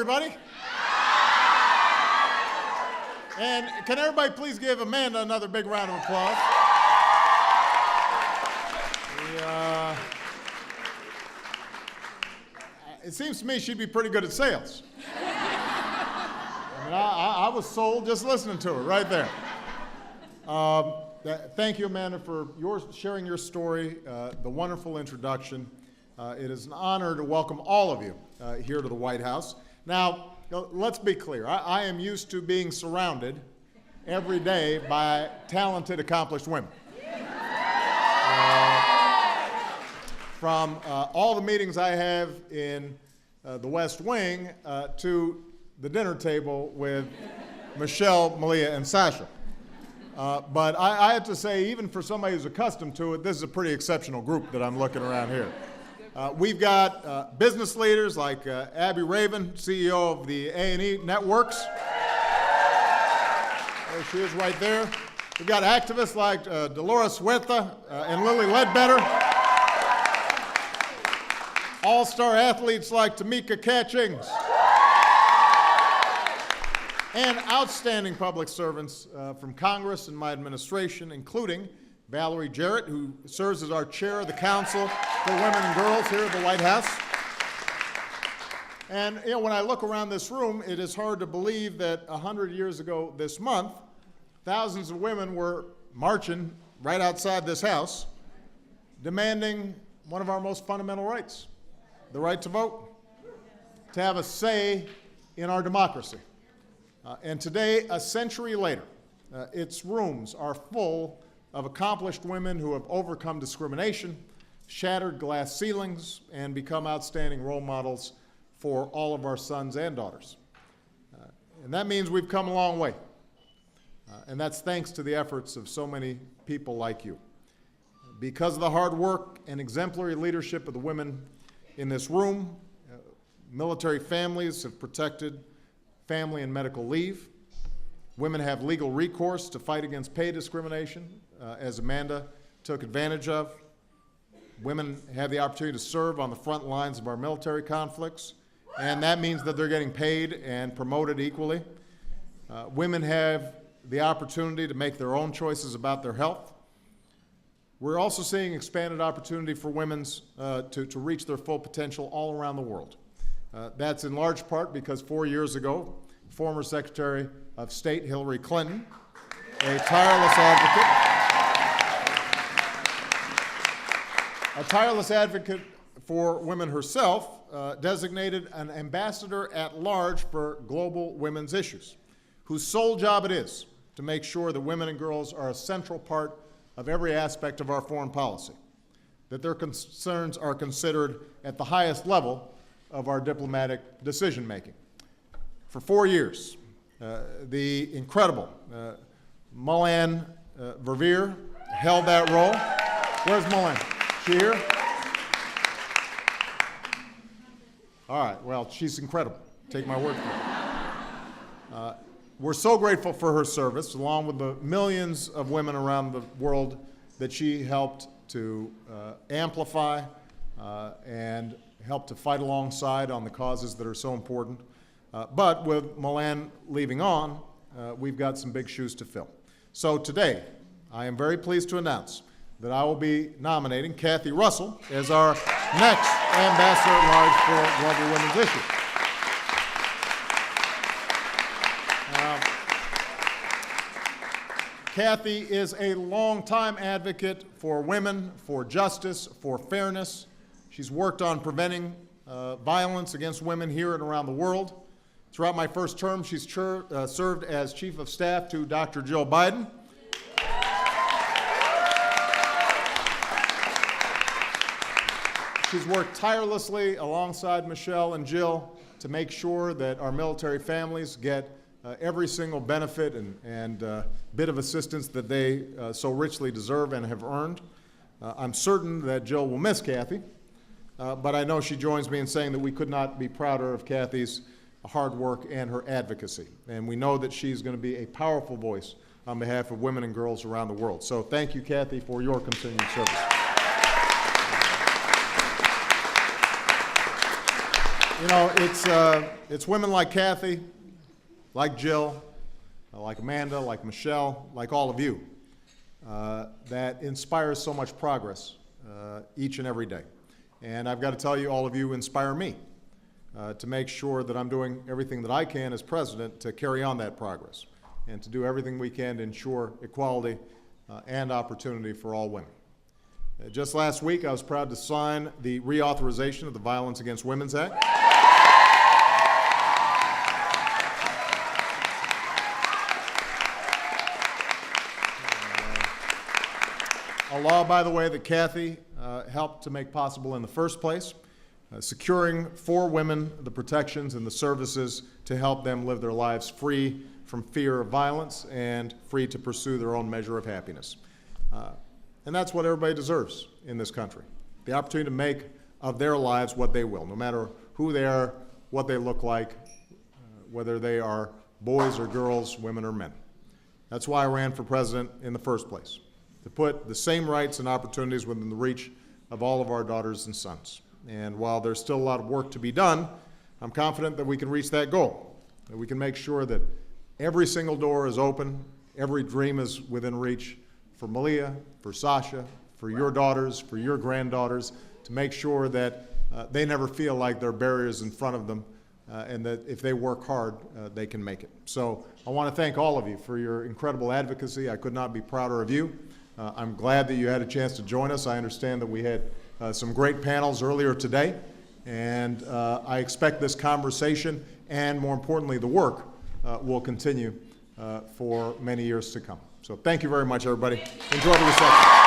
everybody. And can everybody please give Amanda another big round of applause? It seems to me she'd be pretty good at sales. I mean, I was sold just listening to her right there. Thank you, Amanda, for sharing your story, the wonderful introduction. It is an honor to welcome all of you here to the White House. Now, let's be clear. I am used to being surrounded every day by talented, accomplished women. From all the meetings I have in the West Wing to the dinner table with Michelle, Malia, and Sasha. But I have to say, even for somebody who's accustomed to it, this is a pretty exceptional group that I'm looking around here. We've got business leaders like Abby Raven, CEO of the A&E Networks. There she is right there. We've got activists like Dolores Huerta and Lily Ledbetter. All-star athletes like Tamika Catchings. And outstanding public servants from Congress and my administration, including Valerie Jarrett, who serves as our chair of the Council for Women and Girls here at the White House. And when I look around this room, it is hard to believe that 100 years ago this month, thousands of women were marching right outside this house, demanding one of our most fundamental rights, the right to vote, to have a say in our democracy. And today, a century later, its rooms are full of accomplished women who have overcome discrimination, shattered glass ceilings, and become outstanding role models for all of our sons and daughters. And that means we've come a long way. And that's thanks to the efforts of so many people like you. Because of the hard work and exemplary leadership of the women in this room, military families have protected family and medical leave. Women have legal recourse to fight against pay discrimination, as Amanda took advantage of. Women have the opportunity to serve on the front lines of our military conflicts, and that means that they're getting paid and promoted equally. Women have the opportunity to make their own choices about their health. We're also seeing expanded opportunity for women to reach their full potential all around the world. That's in large part because 4 years ago, former Secretary of State Hillary Clinton, a tireless advocate for women herself, designated an ambassador at large for global women's issues, whose sole job it is to make sure that women and girls are a central part of every aspect of our foreign policy, that their concerns are considered at the highest level of our diplomatic decision-making. For 4 years, the incredible Mulan Verveer held that role. Where's Mulan? She here? All right, well, she's incredible. Take my word for it. We're so grateful for her service, along with the millions of women around the world that she helped to amplify and help to fight alongside on the causes that are so important. But with Mulan leaving on, we've got some big shoes to fill. So today, I am very pleased to announce that I will be nominating Kathy Russell as our next Ambassador at Large for Global Women's Issues. Kathy is a longtime advocate for women, for justice, for fairness. She's worked on preventing violence against women here and around the world. Throughout my first term, she's served as Chief of Staff to Dr. Jill Biden. She's worked tirelessly alongside Michelle and Jill to make sure that our military families get every single benefit and bit of assistance that they so richly deserve and have earned. I'm certain that Jill will miss Kathy. But I know she joins me in saying that we could not be prouder of Kathy's hard work and her advocacy. And we know that she's going to be a powerful voice on behalf of women and girls around the world. So thank you, Kathy, for your continued service. You know, it's women like Kathy, like Jill, like Amanda, like Michelle, like all of you, that inspires so much progress each and every day. And I've got to tell you, all of you inspire me to make sure that I'm doing everything that I can as president to carry on that progress and to do everything we can to ensure equality and opportunity for all women. Just last week, I was proud to sign the reauthorization of the Violence Against Women's Act. A law, by the way, that Kathy helped to make possible in the first place, securing for women the protections and the services to help them live their lives free from fear of violence and free to pursue their own measure of happiness. And that's what everybody deserves in this country, the opportunity to make of their lives what they will, no matter who they are, what they look like, whether they are boys or girls, women or men. That's why I ran for president in the first place, to put the same rights and opportunities within the reach of all of our daughters and sons. And while there's still a lot of work to be done, I'm confident that we can reach that goal, that we can make sure that every single door is open, every dream is within reach for Malia, for Sasha, for your daughters, for your granddaughters, to make sure that they never feel like there are barriers in front of them and that if they work hard, they can make it. So I want to thank all of you for your incredible advocacy. I could not be prouder of you. I'm glad that you had a chance to join us. I understand that we had some great panels earlier today, and I expect this conversation and, more importantly, the work will continue for many years to come. So thank you very much, everybody. Enjoy the reception.